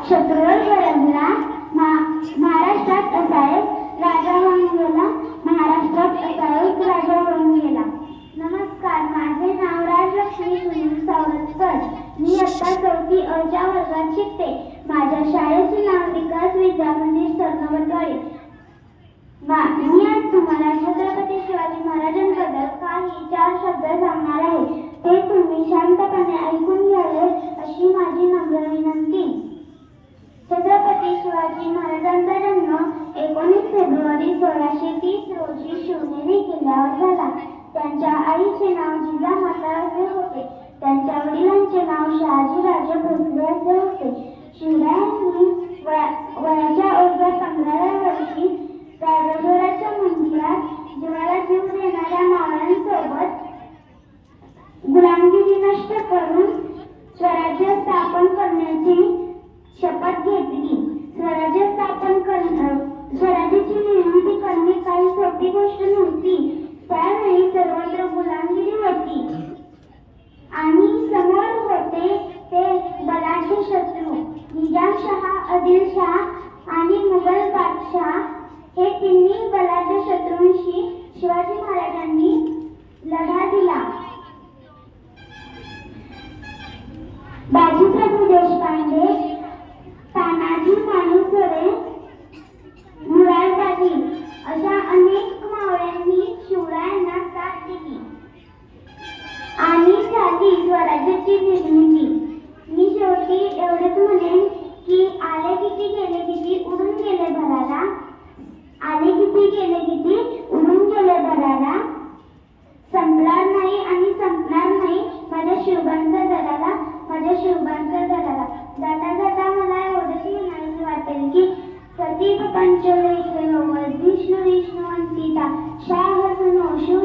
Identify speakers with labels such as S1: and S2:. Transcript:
S1: शत्रूवर गरजला, महाराष्ट्रात असा एक राजा होऊन गेला, महाराष्ट्रात असा एक राजा होऊन गेला. नमस्कार, माझे नाव राजलक्ष्मी सुनील सावरकर. मी इयत्ता 4थी अ च्या वर्गात शिकते. माझ्या शाळेचे नाव विकास विद्या मंदिर सरनोबतवाडी. मी आज तुम्हाला छत्रपती शिवाजी महाराजांबद्दल काही 4 शब्द सांगणार आहे. ते तुम्ही शांतपणे ऐकून घ्यावे अशी माझी नम्र विनंती. छत्रपती शिवाजी महाराजांचा जन्म 19 फेब्रुवारी 1630 रोजी शिवनेरी किल्ल्यावर झाला. त्यांच्या आईचे नाव जिजामाता असे होते. त्यांच्या वडिलांचे नाव शहाजीराजे भोसले असे होते. शिवरायांनी वयाच्या अवघ्या 15व्या वर्षी रायगडाच्या मंदिरात जीवाला जीव देणाऱ्या मावळ्यांसोबत गुलामगिरी नष्ट करून स्वराज्य स्थापन करण्याची शपथ घेतली. स्वराज्याची निर्मिती करणे काही सोपी गोष्ट नव्हती. त्यावेळी सर्वत्र गुलामगिरी होती आणि समोर होते ते बलाढ्य शत्रू. निजामशाह, आदिलशाह आणि मुघल बादशाह हे तिन्ही बलाढ्य शत्रूंशी शिवाजी महाराजांनी लढा दिला. बाजीप्रभू देशपांडे, तानाजी मालुसरे, मुरारबाजी अशा अनेक मावळ्यांनी शिवरायांना साथ दिली आणि झाली स्वराज्याची निर्मिती. मी शेवटी एवढेच म्हणेन की आले किती गेले किती उडून गेले भराला, आले किती गेले किती उडून गेले भराला, संपणार नाही आणि संपणार नाही माझ्या शिवबांचा दराला, माझ्या शिवबांचा दराला. जाता जाता मला एवढंच म्हणायचं वाटेल की सती पंचवैष्णव विष्णू विष्णुवंतिता शाह सुनो शिव